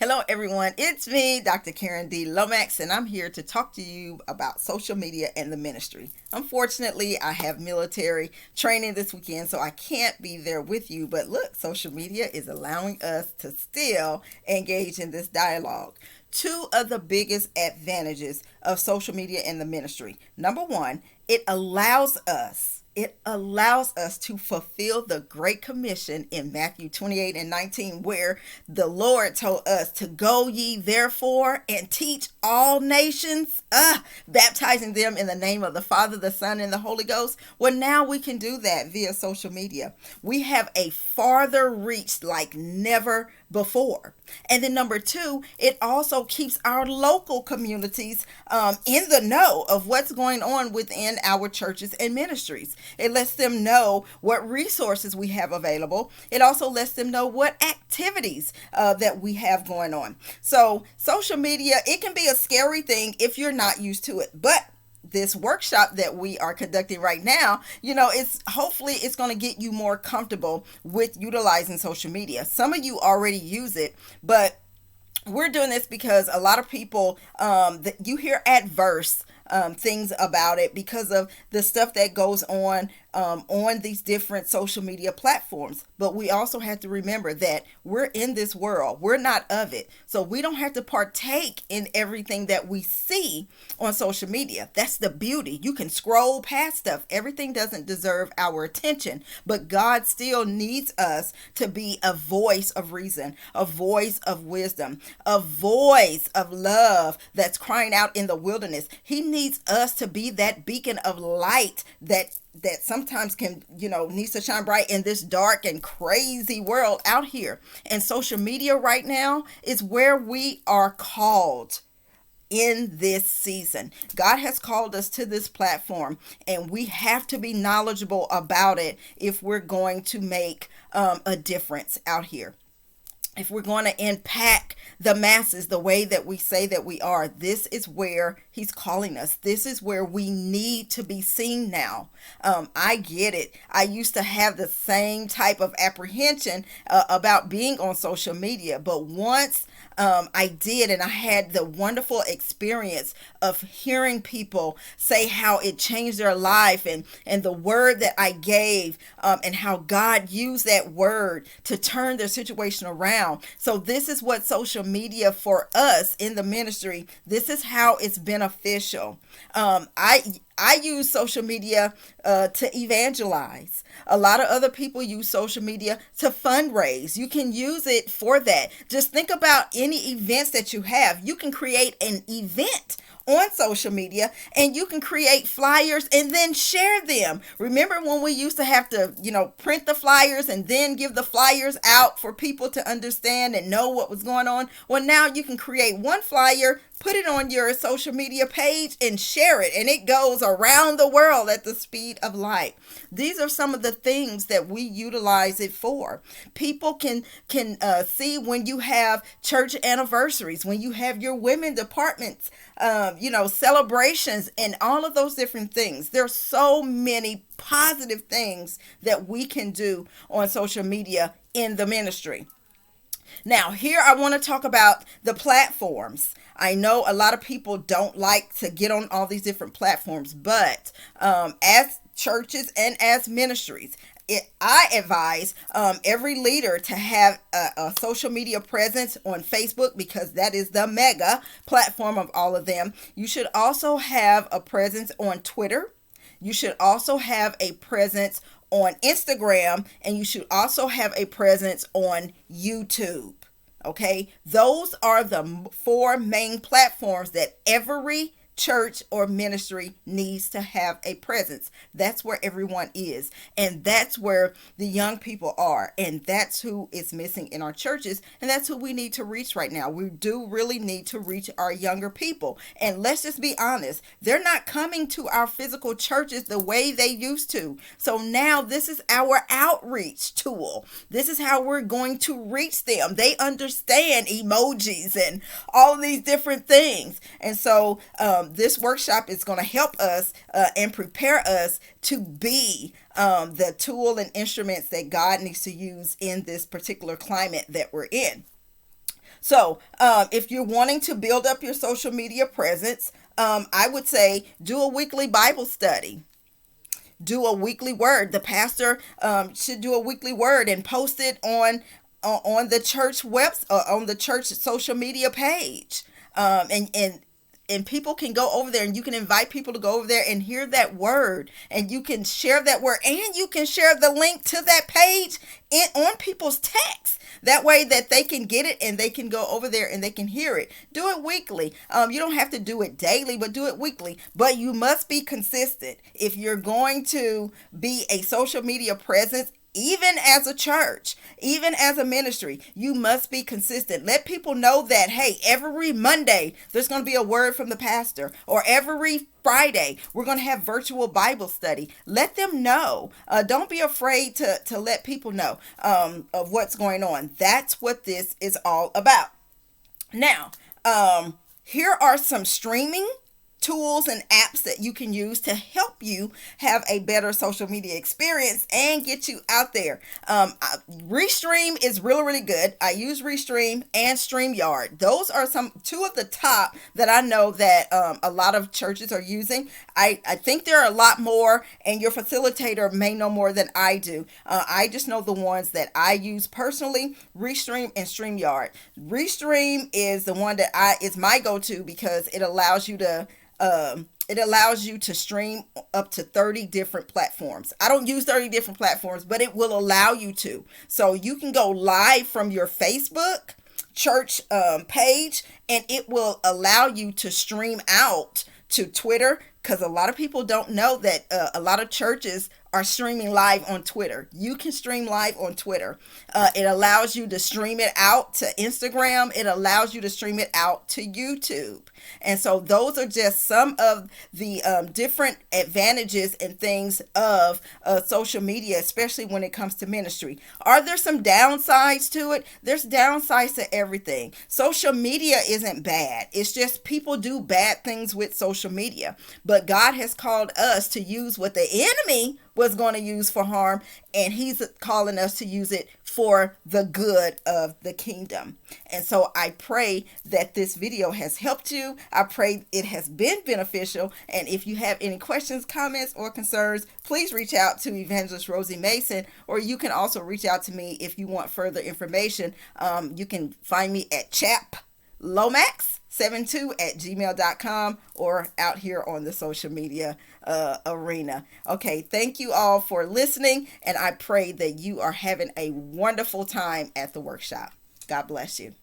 Hello, everyone. It's me, Dr. Karen D. Lomax, and I'm here to talk to you about social media and the ministry. Unfortunately, I have military training this weekend, so I can't be there with you. But look, social media is allowing us to still engage in this dialogue. Two of the biggest advantages of social media and the ministry. Number one, it allows us to fulfill the Great Commission in Matthew 28 and 19, where the Lord told us to go ye therefore and teach all nations, baptizing them in the name of the Father, the Son, and the Holy Ghost. Well, now we can do that via social media. We have a farther reach like never before. And then number two, it also keeps our local communities in the know of what's going on within our churches and ministries. It lets them know what resources we have available. It also lets them know what activities that we have going on. So social media, it can be a scary thing if you're not used to it. But this workshop that we are conducting right now, it's hopefully it's going to get you more comfortable with utilizing social media. Some of you already use it, but we're doing this because a lot of people that you hear adverse things about it because of the stuff that goes on these different social media platforms. But we also have to remember that we're in this world. We're not of it. So we don't have to partake in everything that we see on social media. That's the beauty. You can scroll past stuff. Everything doesn't deserve our attention, but God still needs us to be a voice of reason, a voice of wisdom, a voice of love that's crying out in the wilderness. He needs us to be that beacon of light that sometimes can, needs to shine bright in this dark and crazy world out here. And social media right now is where we are called in this season. God has called us to this platform, and we have to be knowledgeable about it if we're going to make a difference out here. If we're going to impact the masses the way that we say that we are, this is where he's calling us. This is where we need to be seen now. I get it. I used to have the same type of apprehension about being on social media, but once I did, and I had the wonderful experience of hearing people say how it changed their life, and the word that I gave, and how God used that word to turn their situation around. So this is what social media for us in the ministry, this is how it's beneficial. I use social media to evangelize. A lot of other people use social media to fundraise. You can use it for that. Just think about any events that you have. You can create an event on social media, and you can create flyers and then share them. Remember when we used to have to, print the flyers and then give the flyers out for people to understand and know what was going on? Well, now you can create one flyer, put it on your social media page, and share it, and it goes around the world at the speed of light. These are some of the things that we utilize it for. People can see when you have church anniversaries, when you have your women departments, celebrations, and all of those different things. There's so many positive things that we can do on social media in the ministry. Now, here I want to talk about the platforms. I know a lot of people don't like to get on all these different platforms, but as churches and as ministries, I advise every leader to have a social media presence on Facebook, because that is the mega platform of all of them. You should also have a presence on Twitter. You should also have a presence on Instagram, and you should also have a presence on YouTube. Okay, those are the four main platforms that every church or ministry needs to have a presence. That's where everyone is, and that's where the young people are, and that's who is missing in our churches, and that's who we need to reach right now. We do really need to reach our younger people, and let's just be honest, they're not coming to our physical churches the way they used to. So now this is our outreach tool. This is how we're going to reach them. They understand emojis and all of these different things, and so this workshop is going to help us and prepare us to be the tool and instruments that God needs to use in this particular climate that we're in. So if you're wanting to build up your social media presence, I would say do a weekly Bible study. Do a weekly word. The pastor should do a weekly word and post it on the church on the church social media page. And people can go over there, and you can invite people to go over there and hear that word, and you can share that word, and you can share the link to that page on people's text. That way that they can get it and they can go over there and they can hear it. Do it weekly. You don't have to do it daily, but do it weekly. But you must be consistent. If you're going to be a social media presence, even as a church, even as a ministry, you must be consistent. Let people know that, hey, every Monday there's going to be a word from the pastor, or every Friday we're going to have virtual Bible study. Let them know. Don't be afraid to let people know of what's going on. That's what this is all about. Now, here are some streaming tools and apps that you can use to help you have a better social media experience and get you out there. Restream is really, really good. I use Restream and StreamYard. Those are two of the top that I know that a lot of churches are using. I think there are a lot more, and your facilitator may know more than I do. I just know the ones that I use personally: Restream and StreamYard. Restream is the one that is my go-to because it allows you to stream up to 30 different platforms. I don't use 30 different platforms, but it will allow you to. So you can go live from your Facebook church page, and it will allow you to stream out to Twitter, because a lot of people don't know that a lot of churches are streaming live on Twitter. You can stream live on Twitter. It allows you to stream it out to Instagram. It allows you to stream it out to YouTube. And so those are just some of the different advantages and things of social media, especially when it comes to ministry. Are there some downsides to it? There's downsides to everything. Social media isn't bad. It's just people do bad things with social media. But God has called us to use what the enemy was going to use for harm, and he's calling us to use it for the good of the kingdom. And so I pray that this video has helped you. I pray it has been beneficial. And if you have any questions, comments, or concerns, please reach out to Evangelist Rosie Mason, or you can also reach out to me if you want further information. You can find me at chaplomax72@gmail.com, or out here on the social media arena. Okay, thank you all for listening, and I pray that you are having a wonderful time at the workshop. God bless you.